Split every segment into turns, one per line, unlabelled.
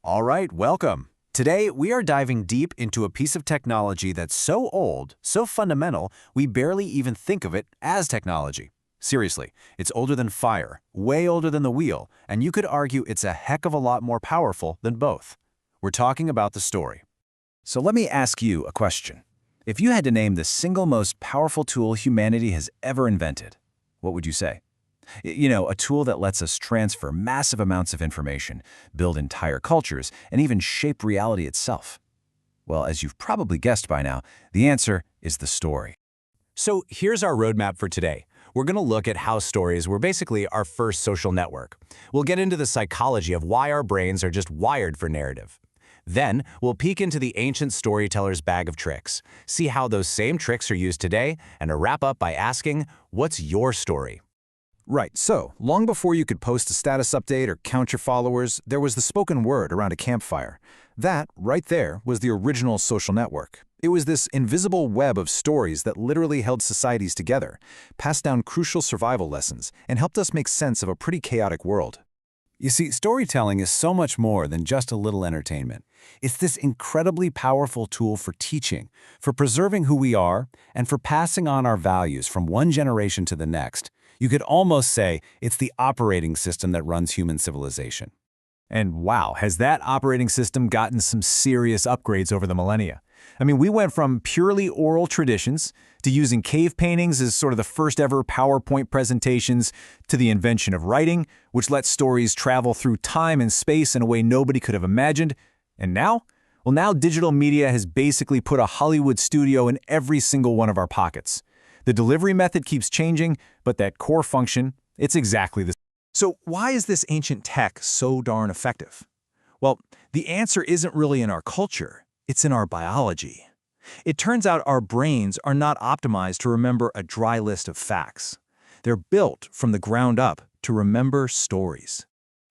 All right, welcome. Today, we are diving deep into a piece of technology that's so old, so fundamental, we barely even think of it as technology. Seriously, it's older than fire, way older than the wheel, and you could argue it's a heck of a lot more powerful than both. We're talking about the story.
So let me ask you a question. If you had to name the single most powerful tool humanity has ever invented, what would you say? A tool that lets us transfer massive amounts of information, build entire cultures, and even shape reality itself. Well, as you've probably guessed by now, the answer is the story.
So here's our roadmap for today. We're going to look at how stories were basically our first social network. We'll get into the psychology of why our brains are just wired for narrative. Then, we'll peek into the ancient storyteller's bag of tricks, see how those same tricks are used today, and to wrap up by asking, what's your story?
Right, so long before you could post a status update or count your followers, there was the spoken word around a campfire. That, right there, was the original social network. It was this invisible web of stories that literally held societies together, passed down crucial survival lessons, and helped us make sense of a pretty chaotic world.
You see, storytelling is so much more than just a little entertainment. It's this incredibly powerful tool for teaching, for preserving who we are, and for passing on our values from one generation to the next. You could almost say it's the operating system that runs human civilization. And wow, has that operating system gotten some serious upgrades over the millennia. I mean, we went from purely oral traditions to using cave paintings as sort of the first ever PowerPoint presentations to the invention of writing, which lets stories travel through time and space in a way nobody could have imagined. And now? Well, now digital media has basically put a Hollywood studio in every single one of our pockets. The delivery method keeps changing, but that core function, it's exactly the same.
So why is this ancient tech so darn effective? Well, the answer isn't really in our culture, it's in our biology. It turns out our brains are not optimized to remember a dry list of facts. They're built from the ground up to remember stories.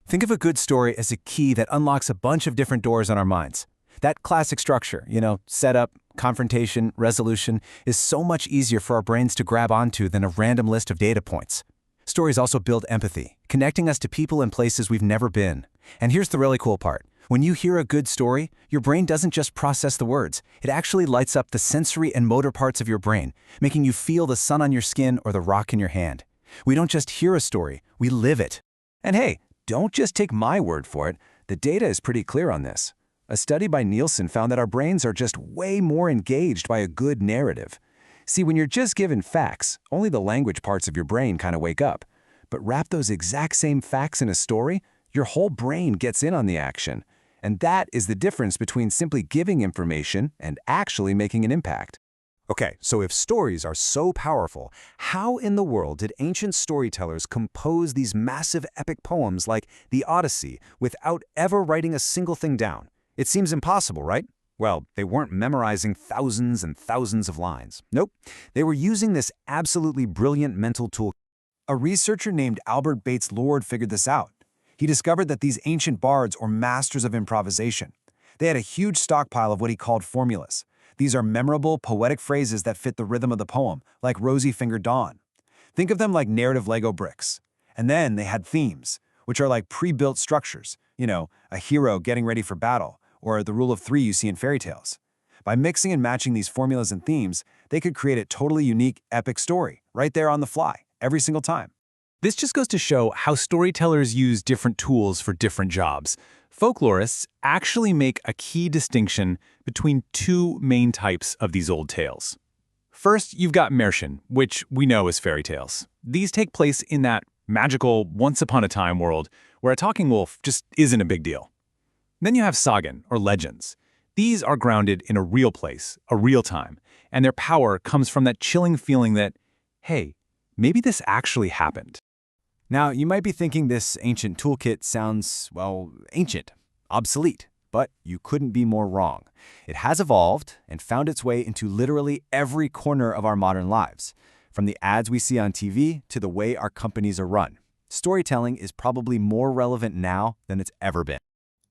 Think of a good story as a key that unlocks a bunch of different doors in our minds. That classic structure, setup, confrontation, resolution, is so much easier for our brains to grab onto than a random list of data points. Stories also build empathy, connecting us to people and places we've never been. And here's the really cool part. When you hear a good story, your brain doesn't just process the words. It actually lights up the sensory and motor parts of your brain, making you feel the sun on your skin or the rock in your hand. We don't just hear a story, we live it. And hey, don't just take my word for it. The data is pretty clear on this. A study by Nielsen found that our brains are just way more engaged by a good narrative. See, when you're just given facts, only the language parts of your brain kind of wake up. But wrap those exact same facts in a story, your whole brain gets in on the action. And that is the difference between simply giving information and actually making an impact. Okay, so if stories are so powerful, how in the world did ancient storytellers compose these massive epic poems like the Odyssey without ever writing a single thing down? It seems impossible, right? Well, they weren't memorizing thousands and thousands of lines. Nope, they were using this absolutely brilliant mental tool. A researcher named Albert Bates Lord figured this out. He discovered that these ancient bards were masters of improvisation. They had a huge stockpile of what he called formulas. These are memorable, poetic phrases that fit the rhythm of the poem, like Rosy-Fingered Dawn. Think of them like narrative Lego bricks. And then they had themes, which are like pre-built structures, a hero getting ready for battle, or the rule of three you see in fairy tales. By mixing and matching these formulas and themes, they could create a totally unique, epic story, right there on the fly, every single time. This just goes to show how storytellers use different tools for different jobs. Folklorists actually make a key distinction between two main types of these old tales. First, you've got Märchen, which we know as fairy tales. These take place in that magical, once-upon-a-time world where a talking wolf just isn't a big deal. Then you have Sagen, or legends. These are grounded in a real place, a real time, and their power comes from that chilling feeling that, hey, maybe this actually happened. Now, you might be thinking this ancient toolkit sounds, ancient, obsolete, but you couldn't be more wrong. It has evolved and found its way into literally every corner of our modern lives, from the ads we see on TV to the way our companies are run. Storytelling is probably more relevant now than it's ever been.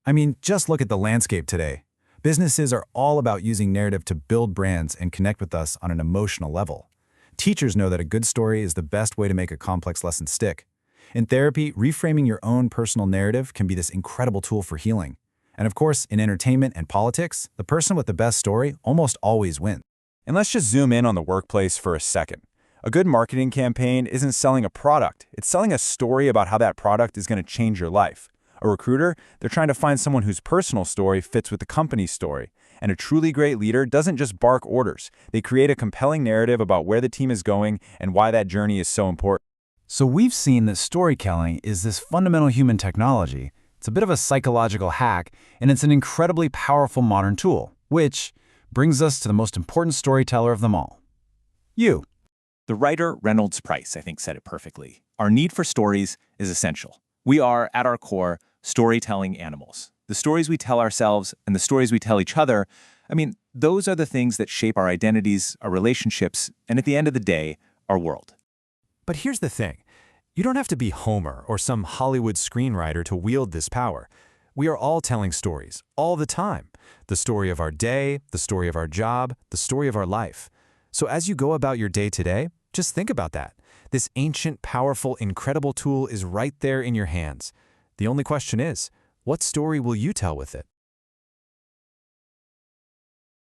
I mean, just look at the landscape today. Businesses are all about using narrative to build brands and connect with us on an emotional level. Teachers know that a good story is the best way to make a complex lesson stick. In therapy, reframing your own personal narrative can be this incredible tool for healing. And of course, in entertainment and politics, the person with the best story almost always wins.
And let's just zoom in on the workplace for a second. A good marketing campaign isn't selling a product. It's selling a story about how that product is going to change your life. A recruiter, they're trying to find someone whose personal story fits with the company's story. And a truly great leader doesn't just bark orders. They create a compelling narrative about where the team is going and why that journey is so important.
So we've seen that storytelling is this fundamental human technology. It's a bit of a psychological hack, and it's an incredibly powerful modern tool, which brings us to the most important storyteller of them all. You.
The writer Reynolds Price, I think, said it perfectly. Our need for stories is essential. We are, at our core, storytelling animals. The stories we tell ourselves and the stories we tell each other, those are the things that shape our identities, our relationships, and at the end of the day, our world.
But here's the thing. You don't have to be Homer or some Hollywood screenwriter to wield this power. We are all telling stories, all the time. The story of our day, the story of our job, the story of our life. So as you go about your day today, just think about that. This ancient, powerful, incredible tool is right there in your hands. The only question is, what story will you tell with it?